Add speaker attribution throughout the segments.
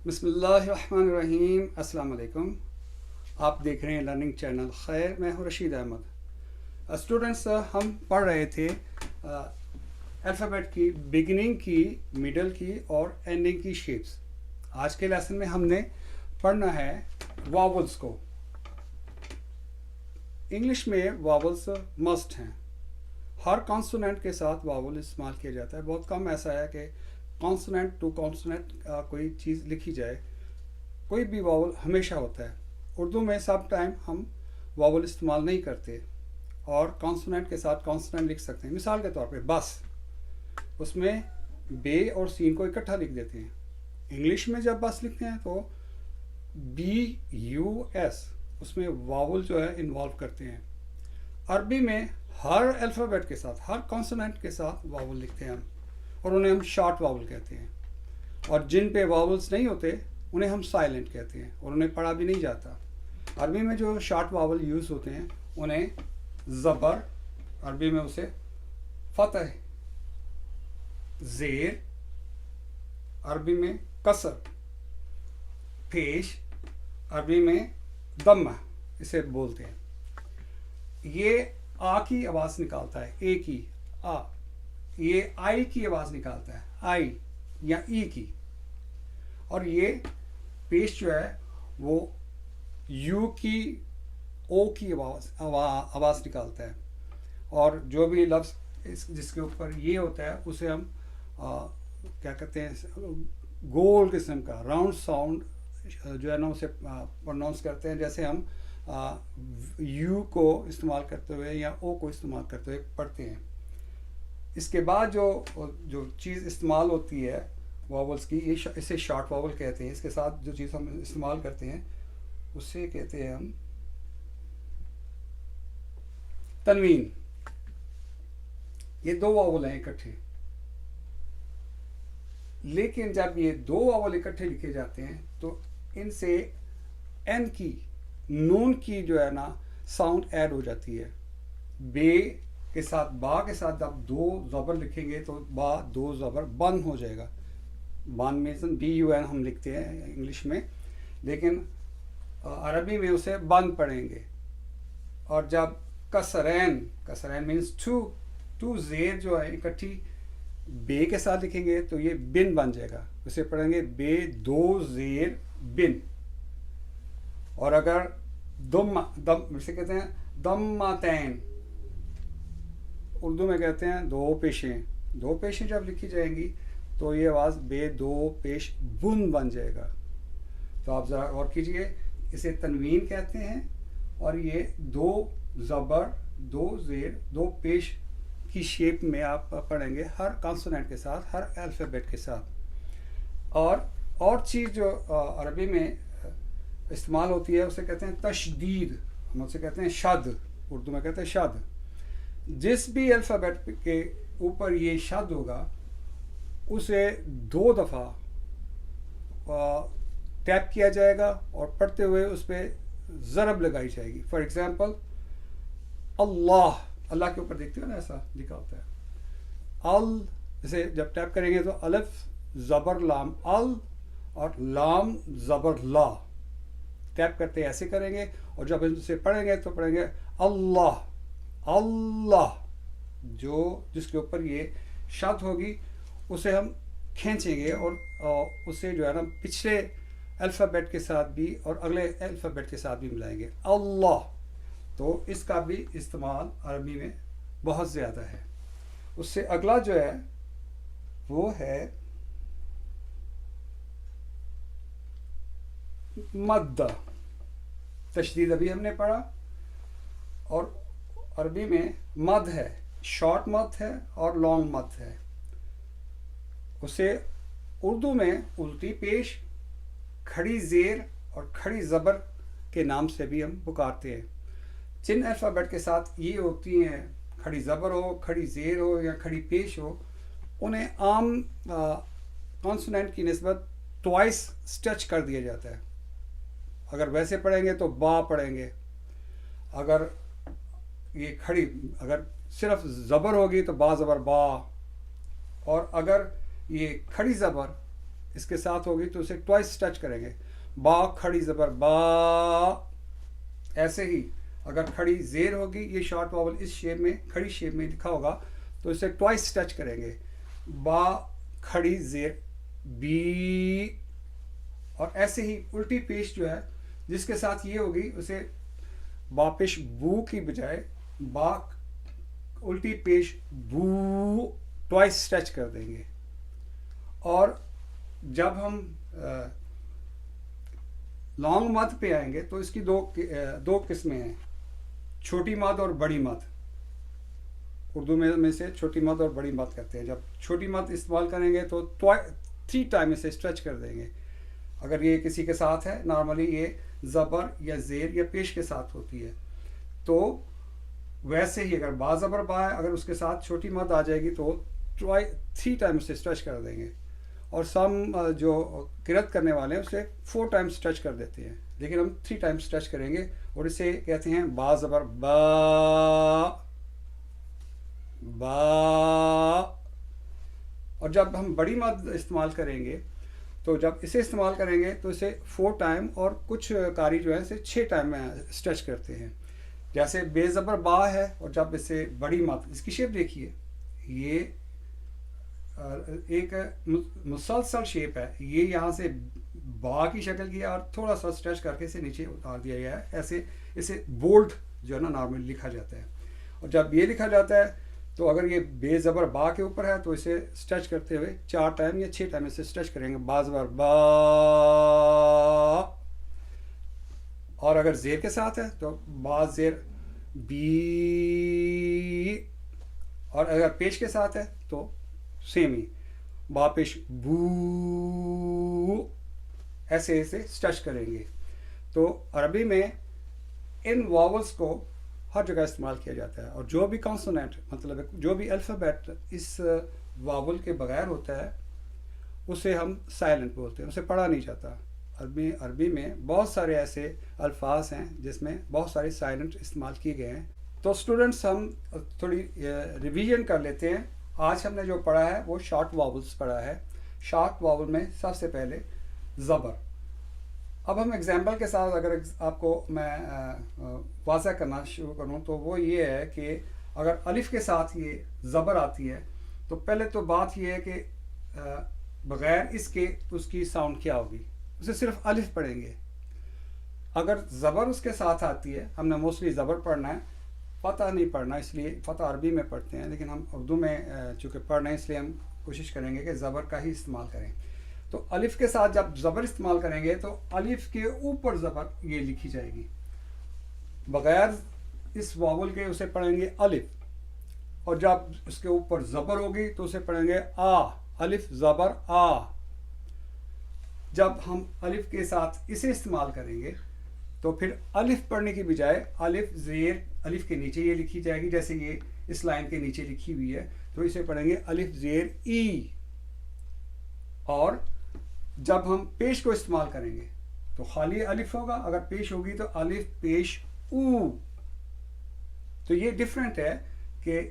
Speaker 1: بسم اللہ الرحمن الرحیم. السلام علیکم. آپ دیکھ رہے ہیں لرننگ چینل. خیر، میں ہوں رشید احمد. اسٹوڈنٹس، ہم پڑھ رہے تھے الفابیٹ کی بگننگ کی، مڈل کی اور اینڈنگ کی شیپس. آج کے لیسن میں ہم نے پڑھنا ہے واولس کو. انگلش میں واولس مسٹ ہیں. ہر کانسوننٹ کے ساتھ واول استعمال کیا جاتا ہے. بہت کم ایسا ہے کہ کانسوننٹ ٹو کانسوننٹ کوئی چیز لکھی جائے. کوئی بھی واول ہمیشہ ہوتا ہے. اردو میں سب ٹائم ہم واول استعمال نہیں کرتے اور کانسوننٹ کے ساتھ کانسوننٹ لکھ سکتے ہیں. مثال کے طور پہ بس، اس میں بے اور سین کو اکٹھا لکھ دیتے ہیں. انگلش میں جب بس لکھتے ہیں تو BUS، اس میں واول جو ہے انوالو کرتے ہیں. عربی میں ہر الفابیٹ کے ساتھ، ہر کانسوننٹ کے ساتھ واول لکھتے ہیں ہم، اور انہیں ہم شارٹ واول کہتے ہیں. اور جن پہ واولس نہیں ہوتے انہیں ہم سائلنٹ کہتے ہیں اور انہیں پڑھا بھی نہیں جاتا. عربی میں جو شارٹ واول یوز ہوتے ہیں انہیں زبر، عربی میں اسے فتح، زیر، عربی میں کسر، پیش، عربی میں دمہ اسے بولتے ہیں. یہ آ کی آواز نکالتا ہے، اے کی، آ. یہ آئی کی آواز نکالتا ہے، آئی یا ای کی. اور یہ پیش جو ہے وہ یو کی، او کی آواز نکالتا ہے. اور جو بھی لفظ جس کے اوپر یہ ہوتا ہے اسے ہم کیا کہتے ہیں، گول قسم کا راؤنڈ ساؤنڈ جو ہے نا اسے پروناؤنس کرتے ہیں. جیسے ہم یو کو استعمال کرتے ہوئے یا او کو استعمال کرتے ہوئے پڑھتے ہیں. اس کے بعد جو چیز استعمال ہوتی ہے واولس کی، اسے شارٹ واول کہتے ہیں. اس کے ساتھ جو چیز ہم استعمال کرتے ہیں اسے کہتے ہیں ہم تنوین. یہ دو واول ہیں اکٹھے، لیکن جب یہ دو واول اکٹھے لکھے جاتے ہیں تو ان سے این کی، نون کی جو ہے نا ساؤنڈ ایڈ ہو جاتی ہے. بے کے ساتھ، با کے ساتھ جب دو زبر لکھیں گے تو با دو زبر بن ہو جائے گا. بن میں BUN ہم لکھتے ہیں انگلش میں، لیکن عربی میں اسے بن پڑھیں گے. اور جب کسرین، کسرین مینس ٹو زیر جو ہے اکٹھی بے کے ساتھ لکھیں گے تو یہ بن بن جائے گا. اسے پڑھیں گے بے دو زیر بن. اور اگر دم اسے کہتے ہیں دماتین، اردو میں کہتے ہیں دو پیشیں. دو پیشیں جب لکھی جائیں گی تو یہ آواز بے دو پیش بن بن جائے گا. تو آپ ذرا غور کیجئے، اسے تنوین کہتے ہیں اور یہ دو زبر، دو زیر، دو پیش کی شیپ میں آپ پڑھیں گے ہر کانسوننٹ کے ساتھ، ہر الفابیٹ کے ساتھ. اور چیز جو عربی میں استعمال ہوتی ہے اسے کہتے ہیں تشدید. ہم اسے کہتے ہیں شد، اردو میں کہتے ہیں شد. جس بھی الفابیٹ کے اوپر یہ شد ہوگا اسے دو دفعہ ٹیپ کیا جائے گا اور پڑھتے ہوئے اس پہ ضرب لگائی جائے گی. فار ایگزامپل اللہ، اللہ کے اوپر دیکھتے ہو نا ایسا لکھا ہوتا ہے. اسے جب ٹیپ کریں گے تو الف زبر لام ال اور لام زبر لا. ٹیپ کرتے ایسے کریں گے اور جب اسے پڑھیں گے تو پڑھیں گے اللہ، اللہ. جس کے اوپر یہ شد ہوگی اسے ہم کھینچیں گے اور اسے جو ہے نا پچھلے الفابیٹ کے ساتھ بھی اور اگلے الفابیٹ کے ساتھ بھی ملائیں گے، اللہ. تو اس کا بھی استعمال عربی میں بہت زیادہ ہے. اس سے اگلا جو ہے وہ ہے مد. تشدید ابھی ہم نے پڑھا، اور عربی میں مد ہے، شارٹ مد ہے اور لانگ مد ہے. اسے اردو میں الٹی پیش، کھڑی زیر اور کھڑی زبر کے نام سے بھی ہم پکارتے ہیں. جن الفابیٹ کے ساتھ یہ ہوتی ہیں، کھڑی زبر ہو، کھڑی زیر ہو یا کھڑی پیش ہو، انہیں عام کانسوننٹ کی نسبت ٹوائس سٹچ کر دیا جاتا ہے. اگر ویسے پڑھیں گے تو با پڑھیں گے. اگر یہ اگر صرف زبر ہوگی تو با زبر با. اور اگر یہ کھڑی زبر اس کے ساتھ ہوگی تو اسے ٹوائس ٹچ کریں گے. با کھڑی زبر با. ایسے ہی اگر کھڑی زیر ہوگی, یہ شارٹ واول اس شیپ میں کھڑی شیپ میں لکھا ہوگا تو اسے ٹوائس ٹچ کریں گے. با کھڑی زیر بی. اور ایسے ہی الٹی پیش جو ہے جس کے ساتھ یہ ہوگی اسے با پیش بو کی بجائے با الٹی پیش بو ٹوائس ٹچ کر دیں گے. اور جب ہم لانگ مد پہ آئیں گے تو اس کی دو قسمیں ہیں, چھوٹی مد اور بڑی مد. اردو میں سے چھوٹی مد اور بڑی مد کرتے ہیں. جب چھوٹی مد استعمال کریں گے تو 3 ٹائم اسے اسٹریچ کر دیں گے. اگر یہ کسی کے ساتھ ہے, نارملی یہ زبر یا زیر یا پیش کے ساتھ ہوتی ہے, تو ویسے ہی اگر با زبر با ہے, اگر اس کے ساتھ چھوٹی مد آ جائے گی تو 3 ٹائم اسے اسٹریچ کر دیں گے. اور سم جو قرأت کرنے والے ہیں اسے 4 ٹائم اسٹریچ کر دیتے ہیں, لیکن ہم 3 ٹائم اسٹریچ کریں گے اور اسے کہتے ہیں با زبر با با. اور جب ہم بڑی مد استعمال کریں گے تو جب اسے استعمال کریں گے تو اسے 4 ٹائم اور کچھ قاری جو ہے اسے 6 ٹائم میں اسٹریچ کرتے ہیں. جیسے بے زبر با ہے اور جب اسے بڑی مد, اس کی شیپ دیکھیے, یہ ایک مسلسل شیپ ہے, یہ یہاں سے با کی شکل کی ہے اور تھوڑا سا اسٹریچ کر کے اسے نیچے اتار دیا گیا ہے. ایسے اسے بولڈ جو ہے نا نارملی لکھا جاتا ہے. اور جب یہ لکھا جاتا ہے تو اگر یہ بے زبر با کے اوپر ہے تو اسے اسٹریچ کرتے ہوئے 4 ٹائم یا 6 ٹائم اسے اسٹریچ کریں گے, با زبر با. اور اگر زیر کے ساتھ ہے تو با زیر بی. اور اگر پیش کے ساتھ ہے تو سیم ہی با پیش بو. ایسے اسٹریچ کریں گے. تو عربی میں ان واولس کو ہر جگہ استعمال کیا جاتا ہے, اور جو بھی کانسوننٹ مطلب جو بھی الفابیٹ اس واول کے بغیر ہوتا ہے اسے ہم سائلنٹ بولتے ہیں, اسے پڑھا نہیں جاتا. عربی میں بہت سارے ایسے الفاظ ہیں جس میں بہت سارے سائلنٹ استعمال کیے گئے ہیں. تو اسٹوڈنٹس ہم تھوڑی ریویژن کر لیتے ہیں. آج ہم نے جو پڑھا ہے وہ شارٹ واولس پڑھا ہے. شارٹ واول میں سب سے پہلے زبر. اب ہم ایگزامپل کے ساتھ اگر آپ کو میں واضح کرنا شروع کروں تو وہ یہ ہے کہ اگر الف کے ساتھ یہ زبر آتی ہے تو پہلے تو بات یہ ہے کہ بغیر اس کے اس کی ساؤنڈ کیا ہوگی, اسے صرف الف پڑھیں گے. اگر زبر اس کے ساتھ آتی ہے, ہم نے موسٹلی زبر پڑھنا ہے, فتح نہیں پڑھنا, اس لیے فتح عربی میں پڑھتے ہیں, لیکن ہم اردو میں چونکہ پڑھ رہے ہیں اس لیے ہم کوشش کریں گے کہ زبر کا ہی استعمال کریں. تو الف کے ساتھ جب زبر استعمال کریں گے تو الف کے اوپر زبر یہ لکھی جائے گی, بغیر اس واول کے اسے پڑھیں گے الف. اور جب اس کے اوپر زبر ہوگی تو اسے پڑھیں گے آ, الف زبر آ. جب ہم الف کے ساتھ اسے استعمال کریں گے تو پھر الف پڑھنے کی بجائے الف زیر الف کے نیچے یہ لکھی جائے گی, جیسے یہ اس لائن کے نیچے لکھی ہوئی ہے, تو اسے پڑھیں گے الف زیر ای. اور جب ہم پیش کو استعمال کریں گے تو خالی الف ہوگا, اگر پیش ہوگی تو الف پیش او. تو یہ ڈفرینٹ ہے کہ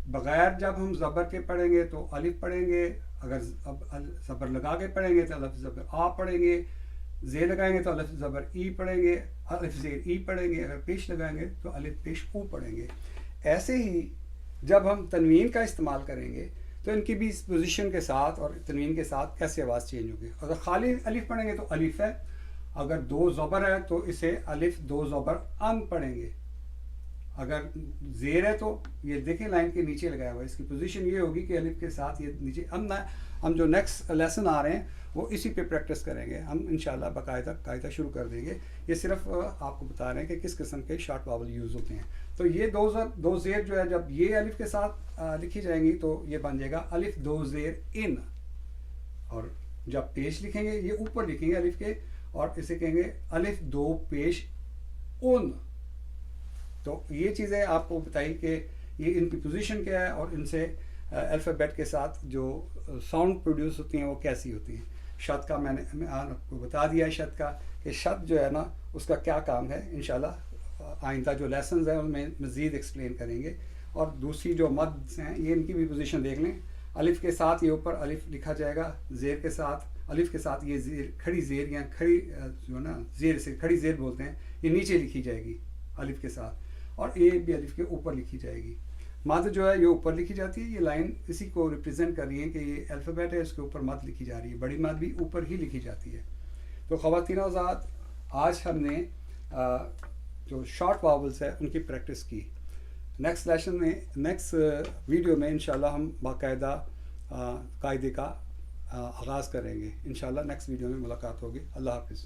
Speaker 1: بغیر جب ہم زبر کے پڑھیں گے تو الف پڑھیں گے, اگر زبر لگا کے پڑھیں گے تو الف زبر آ پڑھیں گے, زیر لگائیں گے تو الف زبر ای پڑھیں گے, الف زیر ای پڑھیں گے, اگر پیش لگائیں گے تو الف پیش او پڑھیں گے. ایسے ہی جب ہم تنوین کا استعمال کریں گے تو ان کی بھی اس پوزیشن کے ساتھ اور تنوین کے ساتھ کیسے آواز چینج ہوگی. اگر خالی الف پڑھیں گے تو الف ہے, اگر 2 زبر ہے تو اسے الف 2 زبر ان پڑھیں گے. اگر زیر ہے تو یہ دیکھیں لائن کے نیچے لگایا ہوا ہے, اس کی پوزیشن یہ ہوگی کہ الف کے ساتھ یہ نیچے ان. ہم جو نیکسٹ لیسن آ رہے ہیں وہ اسی پہ پریکٹس کریں گے, ہم انشاءاللہ باقاعدہ شروع کر دیں گے. یہ صرف آپ کو بتا رہے ہیں کہ کس قسم کے شارٹ واول یوز ہوتے ہیں. تو یہ 2 زیر جو ہے جب یہ الف کے ساتھ لکھی جائیں گی تو یہ بن جائے گا الف 2 زیر ان. اور جب پیش لکھیں گے یہ اوپر لکھیں گے الف کے, اور اسے کہیں گے الف 2 پیش ان. تو یہ چیزیں آپ کو بتائی کہ یہ ان کی پوزیشن کیا ہے اور ان سے الفابیٹ کے ساتھ جو ساؤنڈ پروڈیوس ہوتی ہیں وہ کیسی ہوتی ہیں. شد کا میں نے آپ کو بتا دیا ہے شد کا, کہ شد جو ہے نا اس کا کیا کام ہے. انشاءاللہ آئندہ جو لیسنز ہیں ان میں مزید ایکسپلین کریں گے. اور دوسری جو مدز ہیں یہ ان کی بھی پوزیشن دیکھ لیں. الف کے ساتھ یہ اوپر الف لکھا جائے گا, زیر کے ساتھ الف کے ساتھ یہ زیر کھڑی زیر یا کھڑی جو ہے نا زیر سے کھڑی زیر بولتے ہیں، یہ نیچے لکھی جائے گی الف کے ساتھ، اور اے بھی الف کے اوپر لکھی جائے گی. مد جو ہے یہ اوپر لکھی جاتی ہے. یہ لائن اسی کو ریپرزینٹ کر رہی ہے کہ یہ الفابیٹ ہے، اس کے اوپر مد لکھی جا رہی ہے. بڑی مد بھی اوپر ہی لکھی جاتی ہے. تو خواتین و حضرات، آج ہم نے جو شارٹ واولس ہے ان کی پریکٹس کی. نیکسٹ لیسن میں، نیکسٹ ویڈیو میں انشاءاللہ ہم باقاعدہ قاعدے کا آغاز کریں گے. انشاءاللہ نیکسٹ ویڈیو میں ملاقات ہوگی. اللہ حافظ.